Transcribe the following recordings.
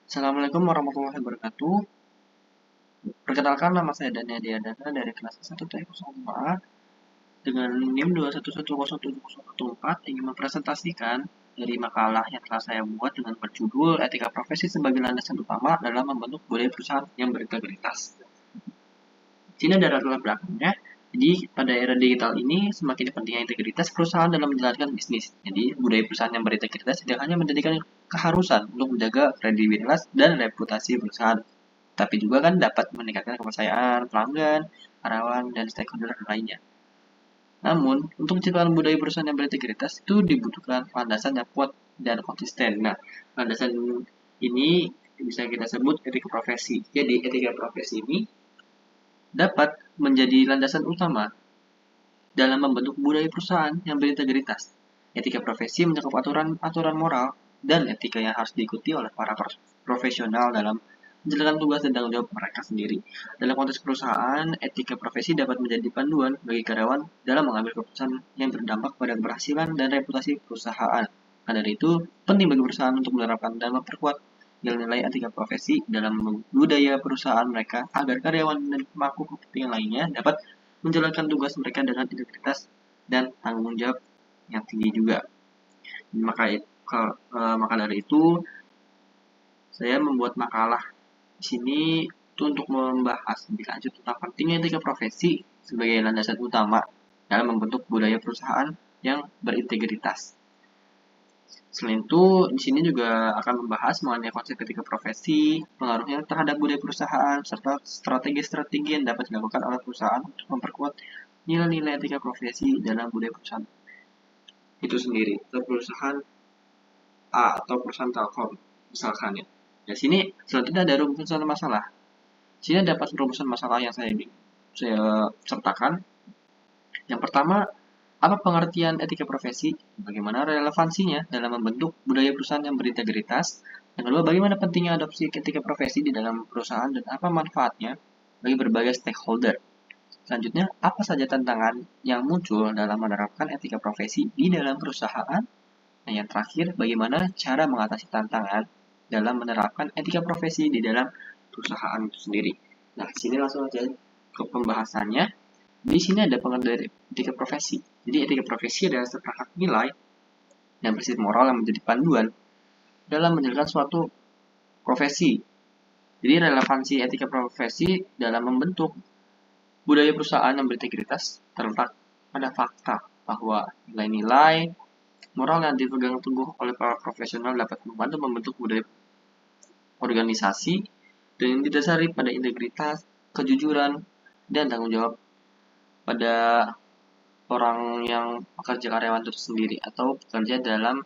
Assalamualaikum warahmatullahi wabarakatuh. Perkenalkan, nama saya Dania Diadana dari kelas 1 Teknik Soma dengan NIM 211007014 ingin mempresentasikan dari makalah yang telah saya buat dengan berjudul Etika Profesi sebagai Landasan Utama dalam Membentuk Budaya Perusahaan yang Berintegritas. Sini ada latar belakangnya. Jadi pada era digital ini semakin pentingnya integritas perusahaan dalam menjalankan bisnis. Jadi budaya perusahaan yang berintegritas tidak hanya menjadikan keharusan untuk menjaga kredibilitas dan reputasi perusahaan, tapi juga kan dapat meningkatkan kepercayaan pelanggan, karyawan, dan stakeholder lainnya. Namun, untuk menciptakan budaya perusahaan yang berintegritas itu dibutuhkan landasan yang kuat dan konsisten. Nah, landasan ini bisa kita sebut etika profesi. Jadi, etika profesi ini dapat menjadi landasan utama dalam membentuk budaya perusahaan yang berintegritas. Etika profesi mencakup aturan moral dan etika yang harus diikuti oleh para profesional dalam menjalankan tugas dan tanggung jawab mereka sendiri. Dalam konteks perusahaan, etika profesi dapat menjadi panduan bagi karyawan dalam mengambil keputusan yang berdampak pada keberhasilan dan reputasi perusahaan. Karena dari itu, penting bagi perusahaan untuk menerapkan dan memperkuat nilai-nilai etika profesi dalam budaya perusahaan mereka agar karyawan dan pemangku kepentingan lainnya dapat menjalankan tugas mereka dengan integritas dan tanggung jawab yang tinggi juga. Maka dari itu, saya membuat makalah di sini itu untuk membahas lebih lanjut tentang pentingnya etika profesi sebagai landasan utama dalam membentuk budaya perusahaan yang berintegritas. Selain itu, di sini juga akan membahas mengenai konsep etika profesi, pengaruhnya terhadap budaya perusahaan, serta strategi-strategi yang dapat dilakukan oleh perusahaan untuk memperkuat nilai-nilai etika profesi dalam budaya perusahaan itu sendiri. Atau perusahaan A atau perusahaan Telkom, misalkan ya. Di sini selanjutnya ada rumusan masalah. Di sini dapat rumusan masalah yang saya sertakan. Yang pertama, apa pengertian etika profesi? Bagaimana relevansinya dalam membentuk budaya perusahaan yang berintegritas? Yang kedua, bagaimana pentingnya adopsi etika profesi di dalam perusahaan dan apa manfaatnya bagi berbagai stakeholder? Selanjutnya, apa saja tantangan yang muncul dalam menerapkan etika profesi di dalam perusahaan? Dan yang terakhir, bagaimana cara mengatasi tantangan dalam menerapkan etika profesi di dalam perusahaan itu sendiri? Nah, sini langsung aja ke pembahasannya. Di sini ada pengertian etika profesi. Jadi etika profesi adalah seperangkat nilai dan prinsip moral yang menjadi panduan dalam menjalankan suatu profesi. Jadi relevansi etika profesi dalam membentuk budaya perusahaan yang berintegritas terletak pada fakta bahwa nilai-nilai moral yang dipegang teguh oleh para profesional dapat membantu membentuk budaya organisasi dan yang didasari pada integritas, kejujuran, dan tanggung jawab pada orang yang pekerja karyawan itu sendiri atau bekerja dalam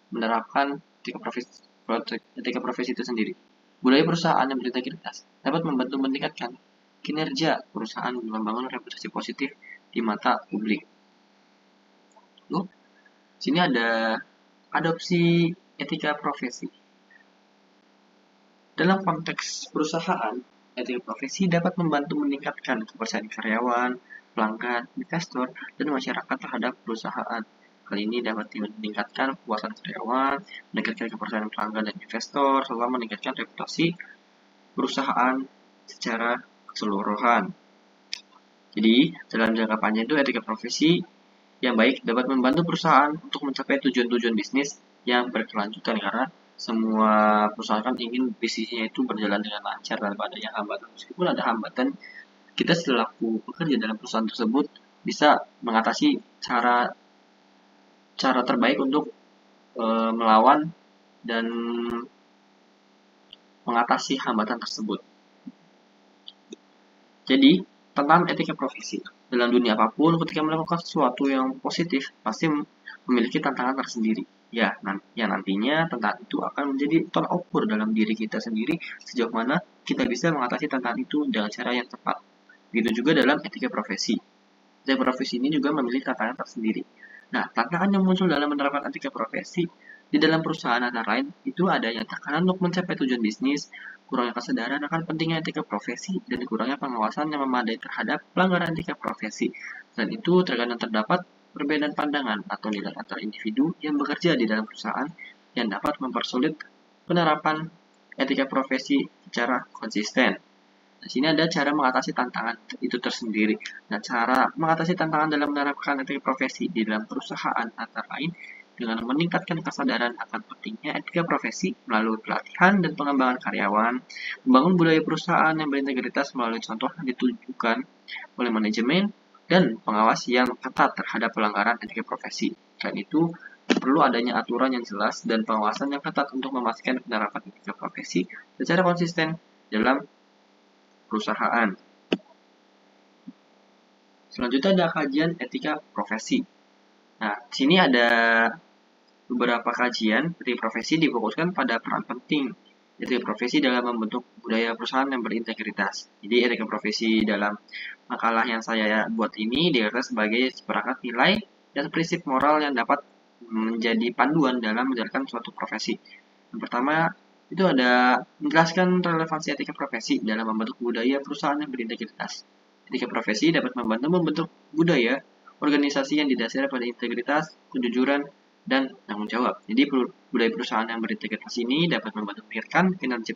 menerapkan etika profesi itu sendiri. Budaya perusahaan yang berintegritas dapat membantu meningkatkan kinerja perusahaan dan membangun reputasi positif di mata publik. Sini ada adopsi etika profesi. Dalam konteks perusahaan, etika profesi dapat membantu meningkatkan kepercayaan karyawan, pelanggan, investor, dan masyarakat terhadap perusahaan. Hal ini dapat meningkatkan kepuasan karyawan, meningkatkan kepercayaan pelanggan dan investor, serta meningkatkan reputasi perusahaan secara keseluruhan. Jadi, dalam jangka panjang itu etika profesi yang baik dapat membantu perusahaan untuk mencapai tujuan-tujuan bisnis yang berkelanjutan karena semua perusahaan kan ingin bisnisnya itu berjalan dengan lancar tanpa adanya hambatan. Meskipun ada hambatan, kita selaku pekerja dalam perusahaan tersebut bisa mengatasi cara terbaik untuk melawan dan mengatasi hambatan tersebut. Jadi, tentang etika profesi. Dalam dunia apapun, ketika melakukan sesuatu yang positif, pasti memiliki tantangan tersendiri. Yang nantinya tantangan itu akan menjadi tolak ukur dalam diri kita sendiri sejauh mana kita bisa mengatasi tantangan itu dengan cara yang tepat. Begitu juga dalam etika profesi. Etika profesi ini juga memiliki tantangan tersendiri. Nah, tantangan yang muncul dalam menerapkan etika profesi di dalam perusahaan antara lain itu adanya tekanan untuk mencapai tujuan bisnis, kurangnya kesadaran akan pentingnya etika profesi, dan kurangnya pengawasan yang memadai terhadap pelanggaran etika profesi. Selain itu, terkadang terdapat perbedaan pandangan atau nilai antar individu yang bekerja di dalam perusahaan yang dapat mempersulit penerapan etika profesi secara konsisten. Di sini ada cara mengatasi tantangan itu tersendiri. Nah, cara mengatasi tantangan dalam menerapkan etika profesi di dalam perusahaan antara lain dengan meningkatkan kesadaran akan pentingnya etika profesi melalui pelatihan dan pengembangan karyawan, membangun budaya perusahaan yang berintegritas melalui contoh yang ditunjukkan oleh manajemen, dan pengawas yang ketat terhadap pelanggaran etika profesi. Selain itu, perlu adanya aturan yang jelas dan pengawasan yang ketat untuk memastikan penerapan etika profesi secara konsisten dalam perusahaan. Selanjutnya ada kajian etika profesi. Nah, di sini ada beberapa kajian etika profesi difokuskan pada peran penting etika profesi dalam membentuk budaya perusahaan yang berintegritas. Jadi etika profesi dalam makalah yang saya buat ini dikatakan sebagai seperangkat nilai dan prinsip moral yang dapat menjadi panduan dalam menjalankan suatu profesi. Yang pertama, itu ada menjelaskan relevansi etika profesi dalam membentuk budaya perusahaan yang berintegritas. Etika profesi dapat membantu membentuk budaya organisasi yang didasari pada integritas, kejujuran, dan tanggung jawab. Jadi budaya perusahaan yang berintegritas ini dapat membantu meningkatkan kinerja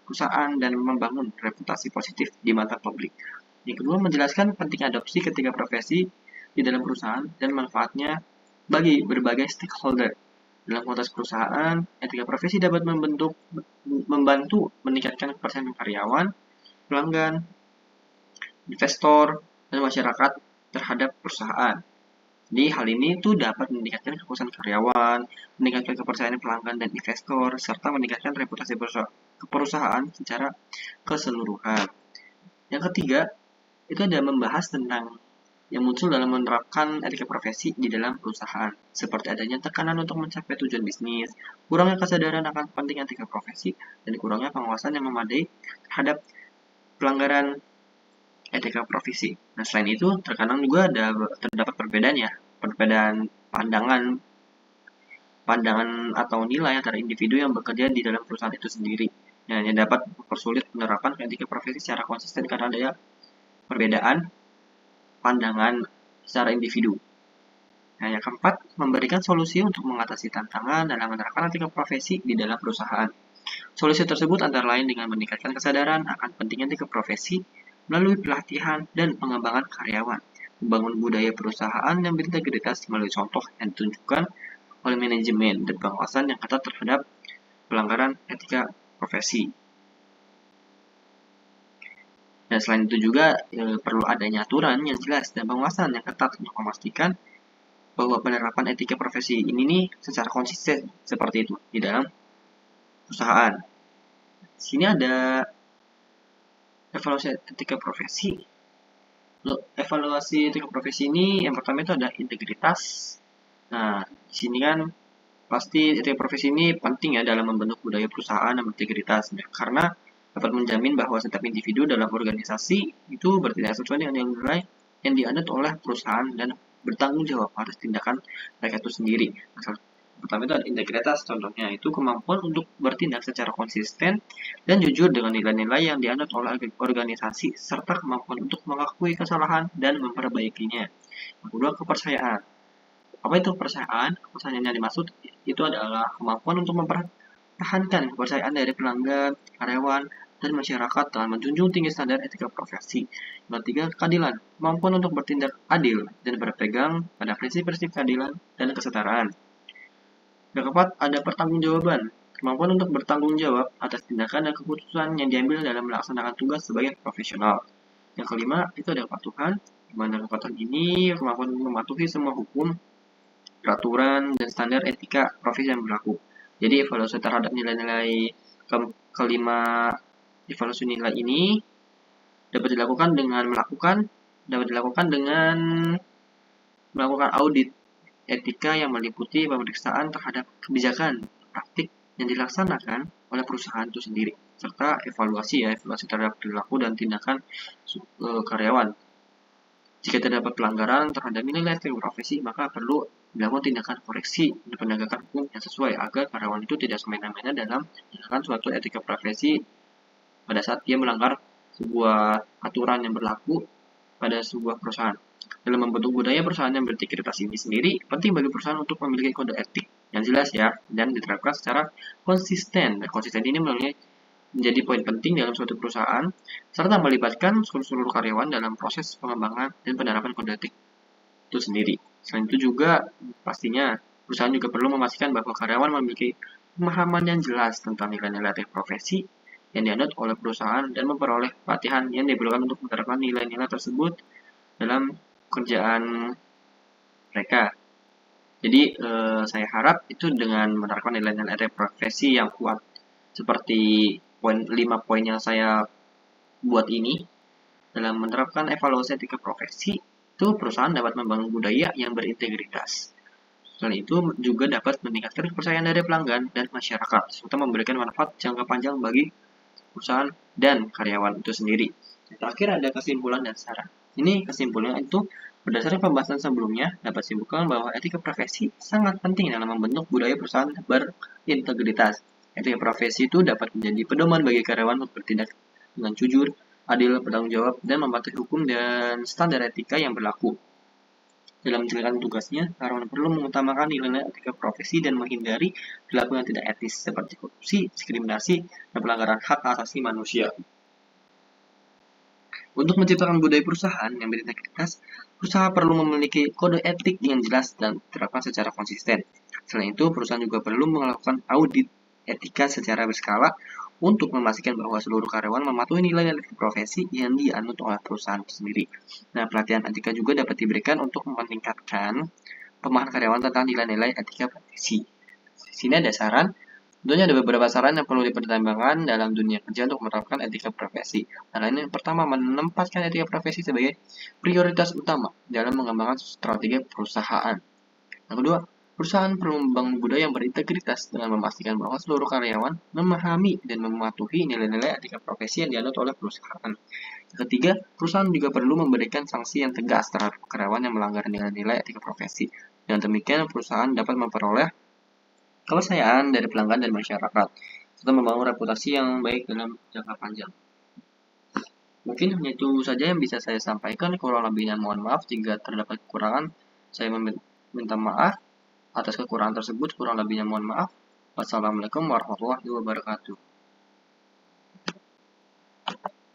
perusahaan dan membangun reputasi positif di mata publik. Yang kedua, menjelaskan pentingnya adopsi ketika profesi di dalam perusahaan dan manfaatnya bagi berbagai stakeholder. Dalam konteks perusahaan, etika profesi dapat membantu meningkatkan kepercayaan karyawan, pelanggan, investor, dan masyarakat terhadap perusahaan. Jadi hal ini tuh dapat meningkatkan kepuasan karyawan, meningkatkan kepercayaan pelanggan dan investor, serta meningkatkan reputasi perusahaan secara keseluruhan. Yang ketiga, itu ada membahas tentang yang muncul dalam menerapkan etika profesi di dalam perusahaan, seperti adanya tekanan untuk mencapai tujuan bisnis, kurangnya kesadaran akan penting etika profesi, dan kurangnya pengawasan yang memadai terhadap pelanggaran etika profesi. Nah, selain itu, terkadang juga terdapat perbedaan pandangan atau nilai antara individu yang bekerja di dalam perusahaan itu sendiri. Yang dapat mempersulit penerapan etika profesi secara konsisten karena ada perbedaan pandangan secara individu. Nah, yang keempat, memberikan solusi untuk mengatasi tantangan dalam menerapkan etika profesi di dalam perusahaan. Solusi tersebut antara lain dengan meningkatkan kesadaran akan pentingnya etika profesi melalui pelatihan dan pengembangan karyawan, membangun budaya perusahaan yang berintegritas melalui contoh yang ditunjukkan oleh manajemen dan pengawasan yang ketat terhadap pelanggaran etika profesi. Dan selain itu juga perlu adanya aturan yang jelas dan pengawasan yang ketat untuk memastikan bahwa penerapan etika profesi ini nih secara konsisten seperti itu di dalam perusahaan. Di sini ada evaluasi etika profesi. Evaluasi etika profesi ini yang pertama itu ada integritas. Nah, di sini kan pasti etika profesi ini penting ya dalam membentuk budaya perusahaan yang berintegritas, karena dapat menjamin bahwa setiap individu dalam organisasi itu bertindak sesuai dengan nilai yang dianut oleh perusahaan dan bertanggung jawab atas tindakan mereka itu sendiri. Pertama itu ada integritas, contohnya itu kemampuan untuk bertindak secara konsisten dan jujur dengan nilai-nilai yang dianut oleh organisasi, serta kemampuan untuk mengakui kesalahan dan memperbaikinya. Yang kedua, kepercayaan. Apa itu kepercayaan? Kepercayaan yang dimaksud itu adalah kemampuan untuk mempertahankan kepercayaan dari pelanggan, karyawan, dan masyarakat dengan menjunjung tinggi standar etika profesi. Yang ketiga, keadilan. Kemampuan untuk bertindak adil dan berpegang pada prinsip-prinsip keadilan dan kesetaraan. Yang keempat, ada pertanggungjawaban. Kemampuan untuk bertanggung jawab atas tindakan dan keputusan yang diambil dalam melaksanakan tugas sebagai profesional. Yang kelima, itu ada kepatuhan. Di mana kepatuhan ini kemampuan mematuhi semua hukum, peraturan, dan standar etika profesi yang berlaku. Jadi evaluasi terhadap nilai-nilai kelima evaluasi nilai ini dapat dilakukan dengan melakukan audit etika yang meliputi pemeriksaan terhadap kebijakan praktik yang dilaksanakan oleh perusahaan itu sendiri, serta evaluasi terhadap perilaku dan tindakan karyawan. Jika terdapat pelanggaran terhadap nilai etika profesi, maka perlu dilakukan tindakan koreksi dan penegakan hukum yang sesuai agar karyawan itu tidak semena-mena dalam menjalankan suatu etika profesi pada saat dia melanggar sebuah aturan yang berlaku pada sebuah perusahaan. Dalam membentuk budaya perusahaan yang berintegritas ini sendiri, penting bagi perusahaan untuk memiliki kode etik yang jelas ya, dan diterapkan secara konsisten. Dan konsisten ini melalui menjadi poin penting dalam suatu perusahaan, serta melibatkan seluruh karyawan dalam proses pengembangan dan penerapan kode etik itu sendiri. Selain itu juga pastinya perusahaan juga perlu memastikan bahwa karyawan memiliki pemahaman yang jelas tentang nilai-nilai etik profesi yang dianut oleh perusahaan dan memperoleh pelatihan yang diperlukan untuk menerapkan nilai-nilai tersebut dalam pekerjaan mereka. Jadi saya harap itu dengan menerapkan nilai-nilai etik profesi yang kuat seperti 5 poin yang saya buat ini, dalam menerapkan evaluasi etika profesi, itu perusahaan dapat membangun budaya yang berintegritas. Selain itu juga dapat meningkatkan kepercayaan dari pelanggan dan masyarakat, serta memberikan manfaat jangka panjang bagi perusahaan dan karyawan itu sendiri. Terakhir ada kesimpulan dan saran. Ini kesimpulannya itu berdasarkan pembahasan sebelumnya dapat simpulkan bahwa etika profesi sangat penting dalam membentuk budaya perusahaan berintegritas. Etika profesi itu dapat menjadi pedoman bagi karyawan untuk bertindak dengan jujur, adil, bertanggung jawab, dan mematuhi hukum dan standar etika yang berlaku. Dalam menjalankan tugasnya, karyawan perlu mengutamakan nilai-nilai etika profesi dan menghindari perilaku yang tidak etis seperti korupsi, diskriminasi, dan pelanggaran hak asasi manusia. Untuk menciptakan budaya perusahaan yang berintegritas, perusahaan perlu memiliki kode etik yang jelas dan diterapkan secara konsisten. Selain itu, perusahaan juga perlu melakukan audit etika secara berskala untuk memastikan bahwa seluruh karyawan mematuhi nilai-nilai profesi yang dianut oleh perusahaan sendiri. Nah, pelatihan etika juga dapat diberikan untuk meningkatkan pemahaman karyawan tentang nilai-nilai etika profesi. Di sini ada saran. Tentunya ada beberapa saran yang perlu dipertimbangkan dalam dunia kerja untuk menerapkan etika profesi. Nah, ini yang pertama, menempatkan etika profesi sebagai prioritas utama dalam mengembangkan strategi perusahaan. Yang kedua, perusahaan perlu membangun budaya yang berintegritas dengan memastikan bahwa seluruh karyawan memahami dan mematuhi nilai-nilai etika profesi yang dianut oleh perusahaan. Yang ketiga, perusahaan juga perlu memberikan sanksi yang tegas terhadap karyawan yang melanggar nilai-nilai etika profesi. Dengan demikian, perusahaan dapat memperoleh kepercayaan dari pelanggan dan masyarakat, serta membangun reputasi yang baik dalam jangka panjang. Mungkin hanya itu saja yang bisa saya sampaikan, kurang lebihnya mohon maaf jika terdapat kekurangan. Saya meminta maaf atas kekurangan tersebut, kurang lebihnya mohon maaf. Wassalamualaikum warahmatullahi wabarakatuh.